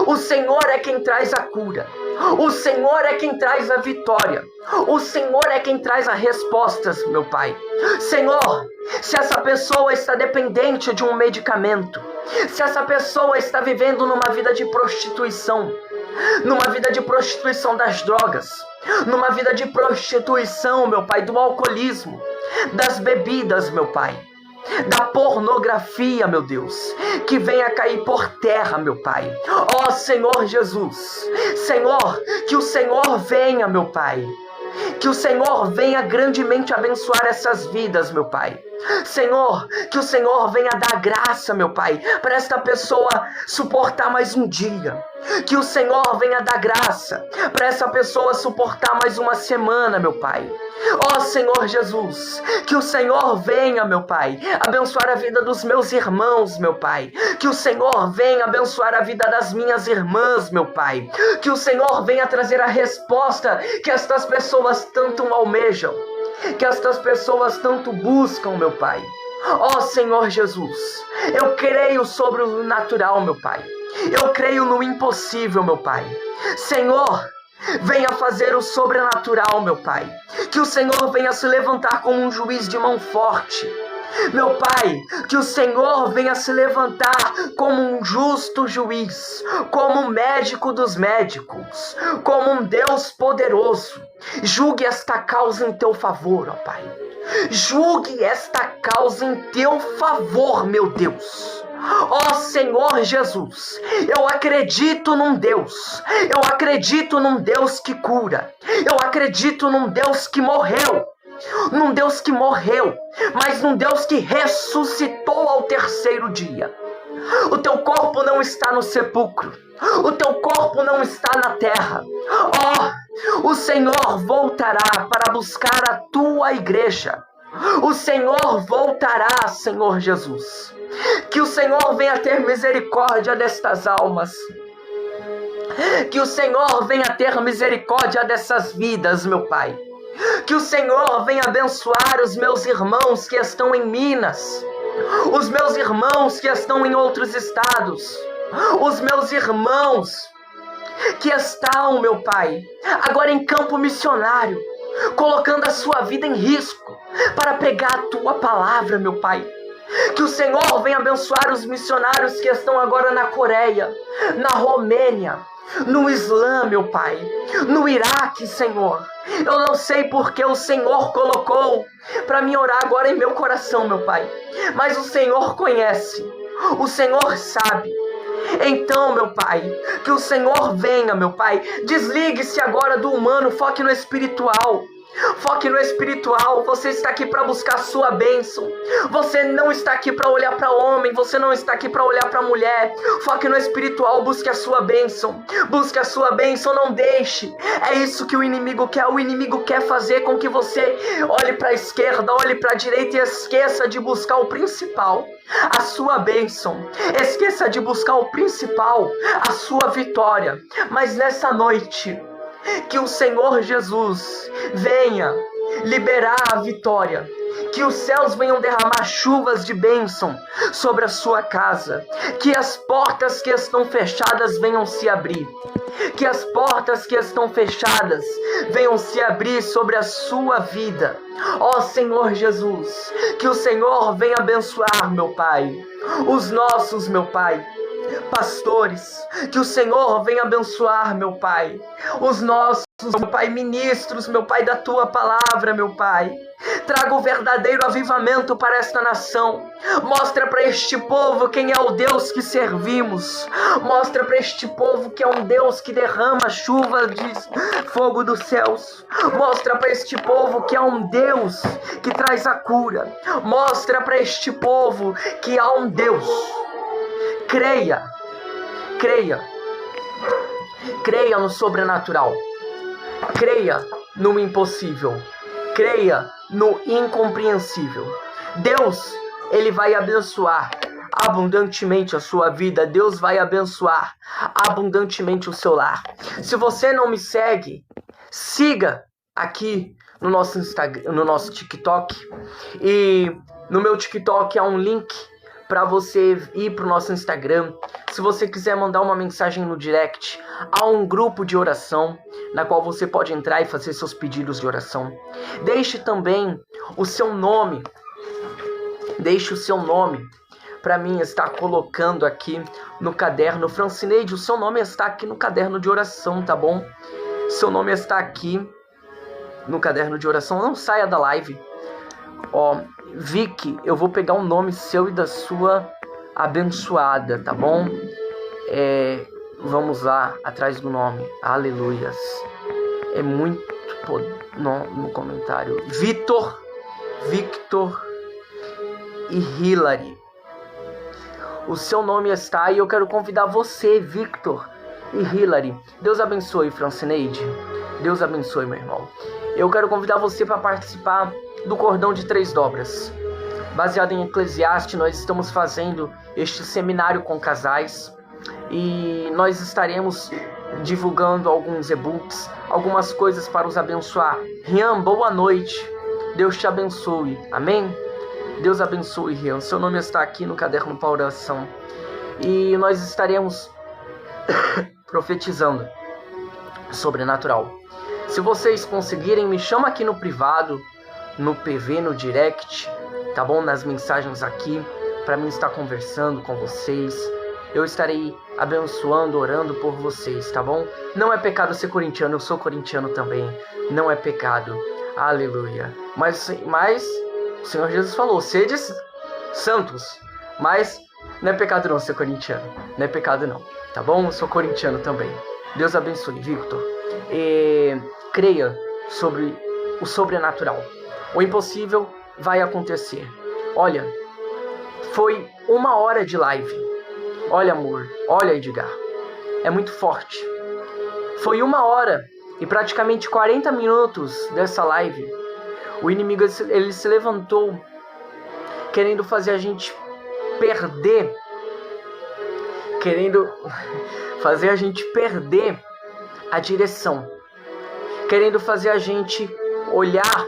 O Senhor é quem traz a cura. O Senhor é quem traz a vitória. O Senhor é quem traz as respostas, meu Pai. Senhor, se essa pessoa está dependente de um medicamento, se essa pessoa está vivendo numa vida de prostituição, numa vida de prostituição das drogas, numa vida de prostituição, meu Pai, do alcoolismo, das bebidas, meu Pai, da pornografia, meu Deus, que venha cair por terra, meu Pai. Ó Senhor Jesus, Senhor, que o Senhor venha, meu Pai, que o Senhor venha grandemente abençoar essas vidas, meu Pai. Senhor, que o Senhor venha dar graça, meu Pai, para esta pessoa suportar mais um dia. Que o Senhor venha dar graça para essa pessoa suportar mais uma semana, meu Pai. Ó Senhor Jesus, que o Senhor venha, meu Pai, abençoar a vida dos meus irmãos, meu Pai. Que o Senhor venha abençoar a vida das minhas irmãs, meu Pai. Que o Senhor venha trazer a resposta que estas pessoas tanto almejam, que estas pessoas tanto buscam, meu Pai. Ó Senhor Jesus, eu creio sobre o natural, meu Pai. Eu creio no impossível, meu Pai. Senhor, venha fazer o sobrenatural, meu Pai. Que o Senhor venha se levantar como um juiz de mão forte. Meu Pai, que o Senhor venha se levantar como um justo juiz, como um médico dos médicos, como um Deus poderoso. Julgue esta causa em teu favor, ó Pai. Julgue esta causa em teu favor, meu Deus. Ó Senhor Jesus, eu acredito num Deus. Eu acredito num Deus que cura. Eu acredito num Deus que morreu. Num Deus que morreu, mas num Deus que ressuscitou ao terceiro dia. O teu corpo não está no sepulcro. O teu corpo não está na terra. O Senhor voltará para buscar a tua igreja. O Senhor voltará, Senhor Jesus. Que o Senhor venha ter misericórdia destas almas. Que o Senhor venha ter misericórdia dessas vidas, meu Pai. Que o Senhor venha abençoar os meus irmãos que estão em Minas, os meus irmãos que estão em outros estados, os meus irmãos que estão, meu Pai, agora em campo missionário, colocando a sua vida em risco para pregar a tua palavra, meu Pai. Que o Senhor venha abençoar os missionários que estão agora na Coreia, na Romênia, no Islã, meu Pai, no Iraque, Senhor. Eu não sei porque o Senhor colocou para mim orar agora em meu coração, meu Pai, mas o Senhor conhece, o Senhor sabe. Então, meu Pai, que o Senhor venha, meu Pai, desligue-se agora do humano, foque no espiritual. Foque no espiritual. Você está aqui para buscar a sua bênção. Você não está aqui para olhar para homem. Você não está aqui para olhar para mulher. Foque no espiritual. Busque a sua bênção. Busque a sua bênção. Não deixe. É isso que o inimigo quer. O inimigo quer fazer com que você olhe para a esquerda, olhe para a direita e esqueça de buscar o principal, a sua bênção. Esqueça de buscar o principal, a sua vitória. Mas nessa noite, que o Senhor Jesus venha liberar a vitória. Que os céus venham derramar chuvas de bênção sobre a sua casa. Que as portas que estão fechadas venham se abrir. Que as portas que estão fechadas venham se abrir sobre a sua vida. Ó Senhor Jesus, que o Senhor venha abençoar, meu Pai, os nossos, meu Pai, pastores. Que o Senhor venha abençoar, meu Pai, os nossos, meu Pai, ministros, meu Pai, da tua palavra, meu Pai. Traga o verdadeiro avivamento para esta nação. Mostra para este povo quem é o Deus que servimos. Mostra para este povo que é um Deus que derrama chuva de fogo dos céus. Mostra para este povo que é um Deus que traz a cura. Mostra para este povo que há um Deus. Creia, creia, creia no sobrenatural, creia no impossível, creia no incompreensível. Deus, Ele vai abençoar abundantemente a sua vida. Deus vai abençoar abundantemente o seu lar. Se você não me segue, siga aqui no nosso Instagram, no nosso TikTok. E no meu TikTok há um link para você ir pro nosso Instagram. Se você quiser mandar uma mensagem no direct, há um grupo de oração na qual você pode entrar e fazer seus pedidos de oração. Deixe também o seu nome. Deixe o seu nome para mim estar colocando aqui no caderno. Francineide, o seu nome está aqui no caderno de oração, tá bom? Seu nome está aqui no caderno de oração. Não saia da live. Ó, Vicky, eu vou pegar o nome seu e da sua abençoada, tá bom? Vamos lá, atrás do nome. Aleluias. É muito no comentário. Victor e Hilary. O seu nome está aí. Eu quero convidar você, Victor e Hilary. Deus abençoe, Francineide. Deus abençoe, meu irmão. Eu quero convidar você para participar do Cordão de 3 Dobras. Baseado em Eclesiastes, nós estamos fazendo este seminário com casais. E nós estaremos divulgando alguns e-books, algumas coisas para os abençoar. Rian, boa noite. Deus te abençoe. Amém? Deus abençoe, Rian. Seu nome está aqui no caderno para oração. E nós estaremos profetizando sobrenatural. Se vocês conseguirem, me chama aqui no privado, no PV, no direct, tá bom? Nas mensagens aqui, para mim estar conversando com vocês. Eu estarei abençoando, orando por vocês, tá bom? Não é pecado ser corintiano, eu sou corintiano também. Não é pecado. Aleluia. Mas o Senhor Jesus falou, sedes santos. Mas não é pecado não ser corintiano. Não é pecado não, tá bom? Eu sou corintiano também. Deus abençoe, Victor. Creia sobre o sobrenatural. O impossível vai acontecer. Olha, foi 1 hora de live. Olha, amor. Olha, Edgar. É muito forte. Foi 1 hora e praticamente 40 minutos dessa live. O inimigo, ele se levantou querendo fazer a gente perder. Querendo fazer a gente perder a direção. Querendo fazer a gente olhar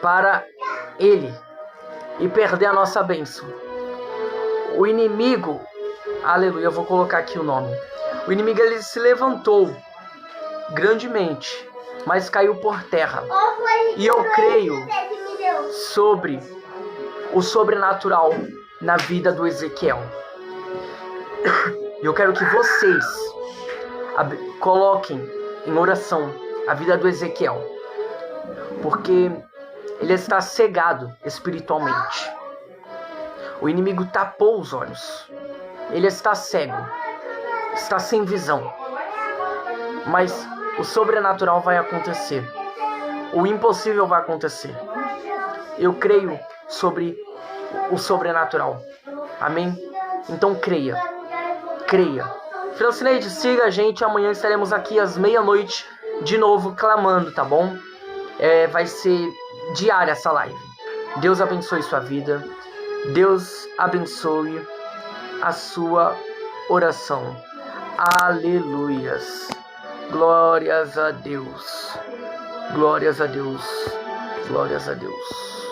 para ele e perder a nossa bênção. O inimigo, aleluia, eu vou colocar aqui o nome. O inimigo, ele se levantou grandemente, mas caiu por terra. E eu creio sobre o sobrenatural na vida do Ezequiel. Eu quero que vocês coloquem em oração a vida do Ezequiel, porque ele está cegado espiritualmente. O inimigo tapou os olhos. Ele está cego, está sem visão. Mas o sobrenatural vai acontecer. O impossível vai acontecer. Eu creio sobre o sobrenatural. Amém? Então creia. Creia. Francineide, siga a gente. Amanhã estaremos aqui às 00:30 de novo clamando, tá bom? Vai ser diária essa live. Deus abençoe sua vida. Deus abençoe a sua oração. Aleluias. Glórias a Deus. Glórias a Deus. Glórias a Deus.